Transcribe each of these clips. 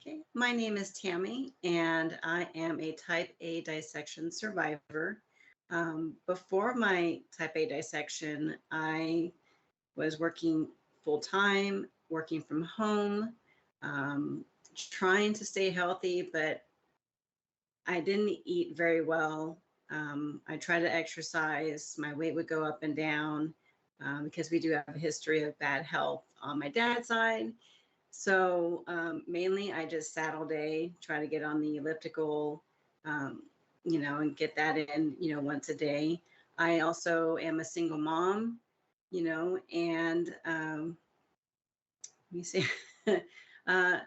Okay, my name is Tammie, and I am a type A dissection survivor. Before my type A dissection, I was working full time, working from home, trying to stay healthy, but I didn't eat very well. I tried to exercise, my weight would go up and down because we do have a history of bad health on my dad's side. So mainly I just sat all day, try to get on the elliptical, um, and get that in, once a day. I also am a single mom, and let me see. uh,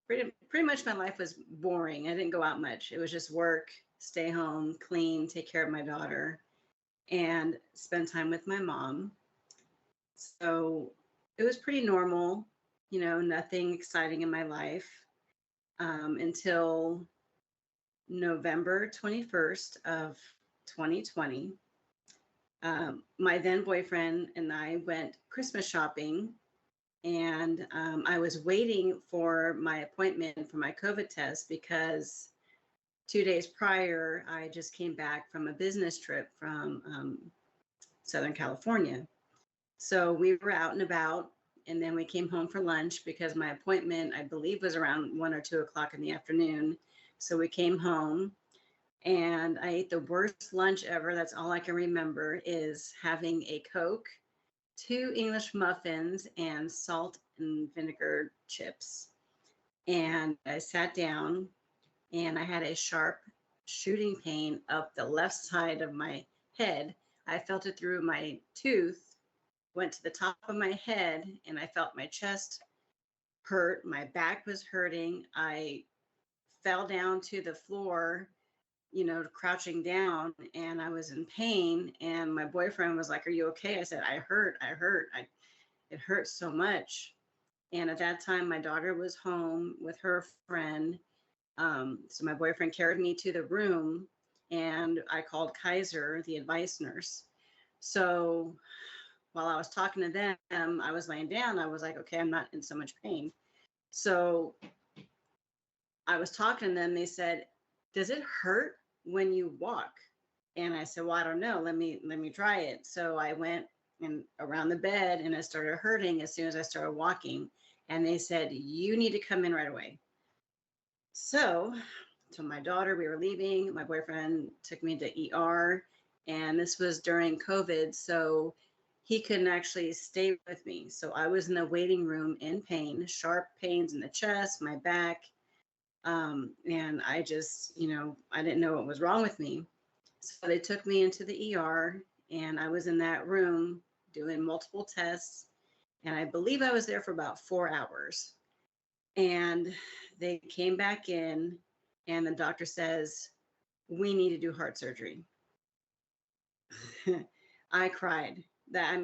pretty much my life was boring. I didn't go out much. It was just work, stay home, clean, take care of my daughter, and spend time with my mom. So it was pretty normal, nothing exciting in my life until November 21st of 2020. My then boyfriend and I went Christmas shopping, and I was waiting for my appointment for my COVID test because 2 days prior, I just came back from a business trip from Southern California. So we were out and about, and then we came home for lunch because my appointment, I believe, was around 1 or 2 o'clock in the afternoon. So we came home, and I ate the worst lunch ever. That's all I can remember is having a Coke, two English muffins, and salt and vinegar chips. And I sat down, and I had a sharp shooting pain up the left side of my head. I felt it through my tooth, went to the top of my head, and I felt my chest hurt. My back was hurting. I fell down to the floor, crouching down, and I was in pain. And my boyfriend was like, "Are you okay?" I said, I hurt. It hurts so much. And at that time, my daughter was home with her friend. So my boyfriend carried me to the room, and I called Kaiser, the advice nurse. So while I was talking to them, I was laying down. I was like, okay, I'm not in so much pain. So I was talking to them. They said, "Does it hurt when you walk?" And I said, "Well, I don't know. Let me try it." So I went and around the bed, and it started hurting as soon as I started walking. And they said, "You need to come in right away." So, to my daughter, we were leaving. My boyfriend took me to ER, and this was during COVID, so he couldn't actually stay with me. So I was in the waiting room in pain, sharp pains in the chest, my back, and I just, I didn't know what was wrong with me. So they took me into the ER, and I was in that room doing multiple tests, and I believe I was there for about 4 hours. And they came back in, and the doctor says, "We need to do heart surgery." I cried. That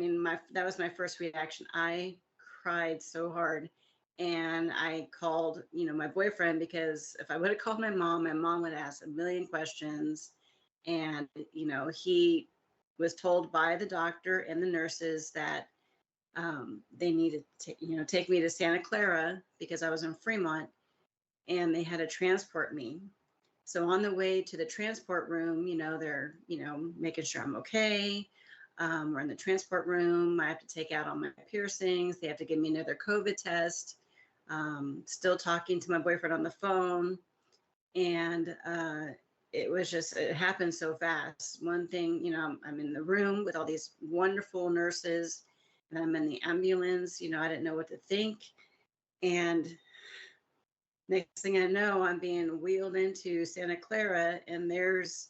was my first reaction. I cried so hard. And I called, my boyfriend, because if I would have called my mom would ask a million questions. And, he was told by the doctor and the nurses that they needed to, take me to Santa Clara because I was in Fremont, and they had to transport me. So on the way to the transport room, they're, making sure I'm okay. We're in the transport room. I have to take out all my piercings. They have to give me another COVID test. Still talking to my boyfriend on the phone. And it happened so fast. One thing, I'm in the room with all these wonderful nurses, and I'm in the ambulance. I didn't know what to think. And next thing I know, I'm being wheeled into Santa Clara, and there's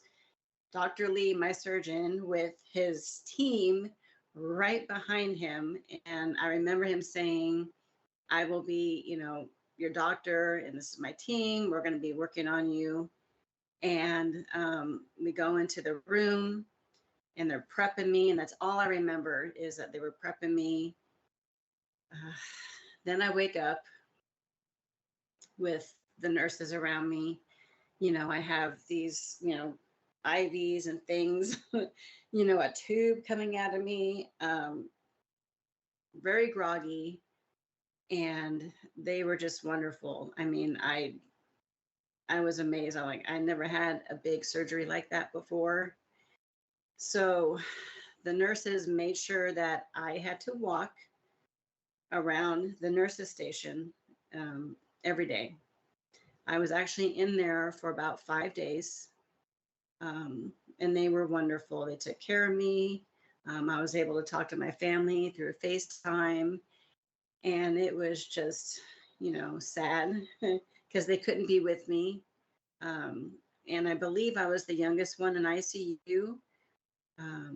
Dr. Lee, my surgeon, with his team right behind him. And I remember him saying, "I will be, your doctor, and this is my team. We're going to be working on you." And we go into the room, and they're prepping me. And that's all I remember is that they were prepping me. Then I wake up with the nurses around me. I have these, IVs and things, a tube coming out of me, very groggy. and they were just wonderful. I mean, I was amazed. I never had a big surgery like that before. So the nurses made sure that I had to walk around the nurses station every day. I was actually in there for about 5 days, and they were wonderful. They took care of me. I was able to talk to my family through FaceTime, and it was just, sad because they couldn't be with me. Um, and I believe I was the youngest one in ICU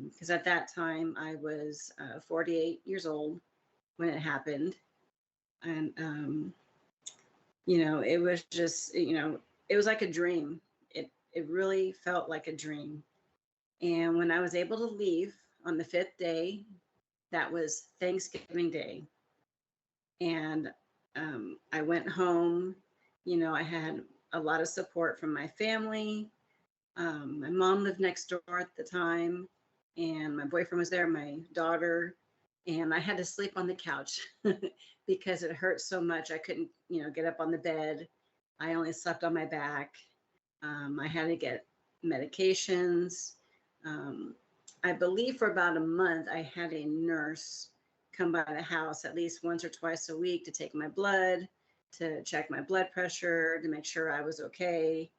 because at that time I was 48 years old when it happened. And, it was just, it was like a dream. It really felt like a dream. And when I was able to leave on the fifth day, that was Thanksgiving Day. And I went home. I had a lot of support from my family. My mom lived next door at the time, and my boyfriend was there, my daughter, and I had to sleep on the couch because it hurt so much. I couldn't, get up on the bed. I only slept on my back. I had to get medications. Um, I believe for about a month, I had a nurse come by the house at least once or twice a week to take my blood, to check my blood pressure, to make sure I was okay,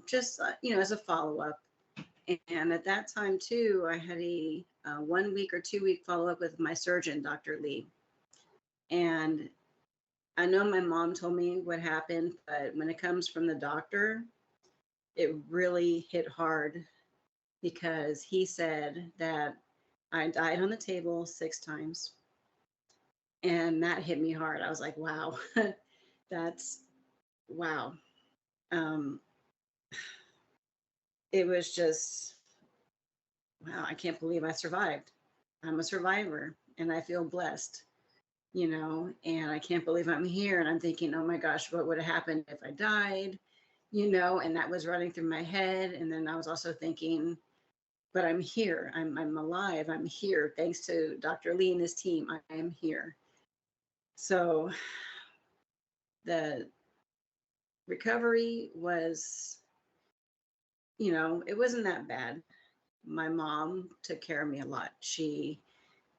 just, as a follow up. And at that time, too, I had a 1 week or 2 week follow up with my surgeon, Dr. Lee. And I know my mom told me what happened, but when it comes from the doctor, it really hit hard because he said that I died on the table 6 times. And that hit me hard. I was like, wow, that's wow. Um, it was just, wow, I can't believe I survived. I'm a survivor and I feel blessed, and I can't believe I'm here. And I'm thinking, oh my gosh, what would have happened if I died? And that was running through my head. And then I was also thinking, but I'm here. I'm alive. I'm here. Thanks to Dr. Lee and his team, I am here. So the recovery was, it wasn't that bad. My mom took care of me a lot. She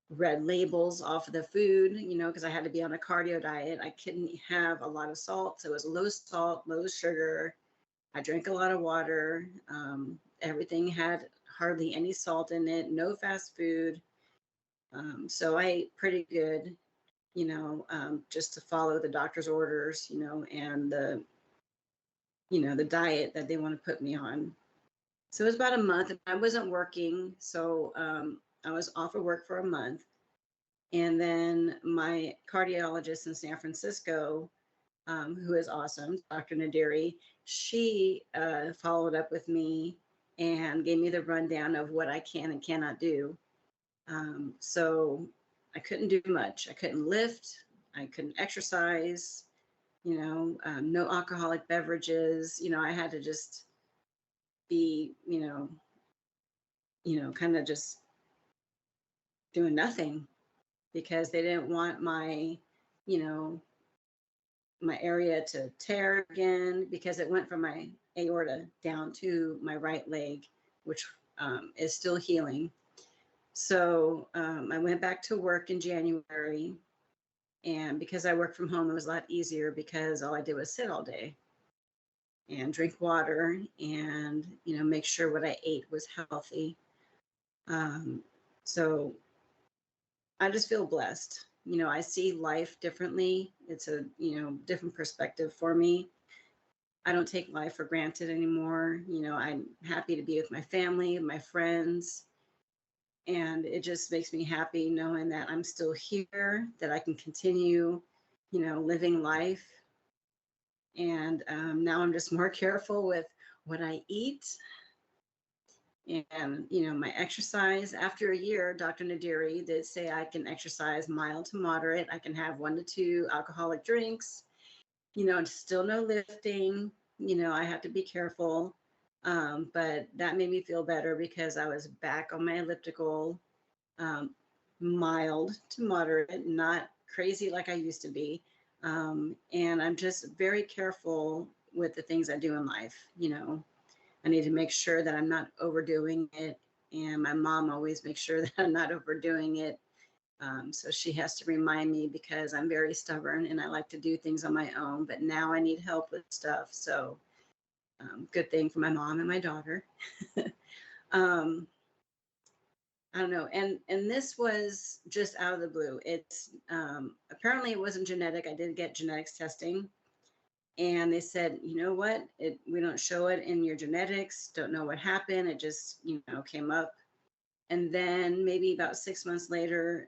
read labels off of the food, because I had to be on a cardio diet. I couldn't have a lot of salt. So it was low salt, low sugar. I drank a lot of water. Everything had hardly any salt in it, no fast food. So I ate pretty good, just to follow the doctor's orders, and the diet that they want to put me on. So it was about a month. I wasn't working. So I was off of work for a month. And then my cardiologist in San Francisco, who is awesome, Dr. Nadiri, she followed up with me and gave me the rundown of what I can and cannot do. So I couldn't do much. I couldn't lift. I couldn't exercise. No alcoholic beverages. I had to just be, kind of just doing nothing because they didn't want you know, my area to tear again because it went from my aorta down to my right leg, which is still healing. So I went back to work in January. And because I work from home, it was a lot easier because all I did was sit all day and drink water and, make sure what I ate was healthy. So I just feel blessed. I see life differently. It's a, different perspective for me. I don't take life for granted anymore. I'm happy to be with my family, my friends, and it just makes me happy knowing that I'm still here, that I can continue, living life. And now I'm just more careful with what I eat and, my exercise. After a year, Dr. Nadiri did say I can exercise mild to moderate. I can have 1 to 2 alcoholic drinks, still no lifting. I have to be careful. But that made me feel better because I was back on my elliptical, mild to moderate, not crazy like I used to be. And I'm just very careful with the things I do in life. I need to make sure that I'm not overdoing it. And my mom always makes sure that I'm not overdoing it. So she has to remind me because I'm very stubborn and I like to do things on my own. But now I need help with stuff. So good thing for my mom and my daughter. um, I don't know. And this was just out of the blue. It's apparently it wasn't genetic. I did get genetics testing, and they said, you know what? We don't show it in your genetics. Don't know what happened. It just came up. And then maybe about 6 months later,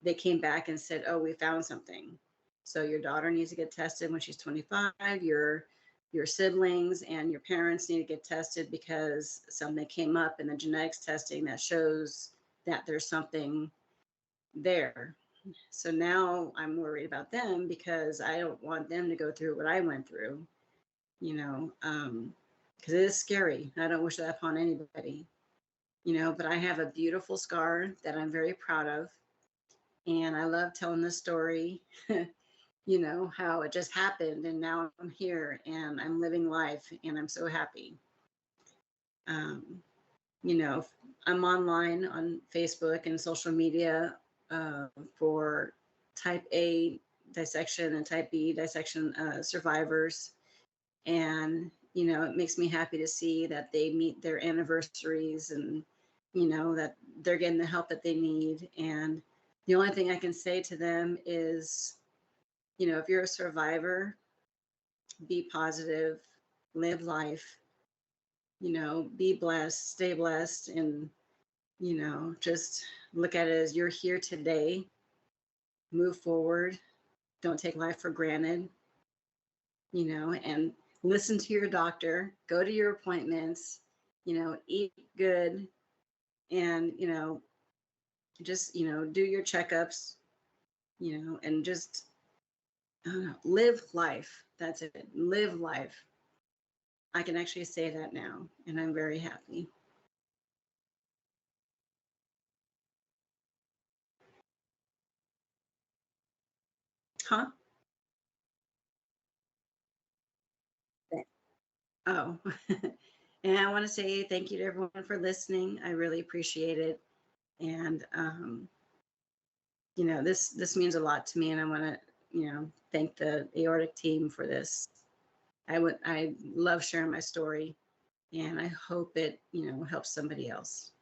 they came back and said, oh, we found something. So your daughter needs to get tested when she's 25. Your siblings and your parents need to get tested because something came up in the genetics testing that shows that there's something there. So now I'm worried about them because I don't want them to go through what I went through, because it is scary. I don't wish that upon anybody, but I have a beautiful scar that I'm very proud of. And I love telling the story, how it just happened. And now I'm here and I'm living life and I'm so happy. Um, I'm online on Facebook and social media for type A dissection and type B dissection survivors. And, it makes me happy to see that they meet their anniversaries and, that they're getting the help that they need. And the only thing I can say to them is, if you're a survivor, be positive, live life, be blessed, stay blessed, and, just look at it as you're here today, move forward, don't take life for granted, and listen to your doctor, go to your appointments, eat good, and, just, do your checkups, and just live life. That's it. Live life. I can actually say that now, and I'm very happy. Huh? Oh, and I want to say thank you to everyone for listening. I really appreciate it. And, this means a lot to me, and I want to, thank the Aortic team for this. I love sharing my story, and I hope it, helps somebody else.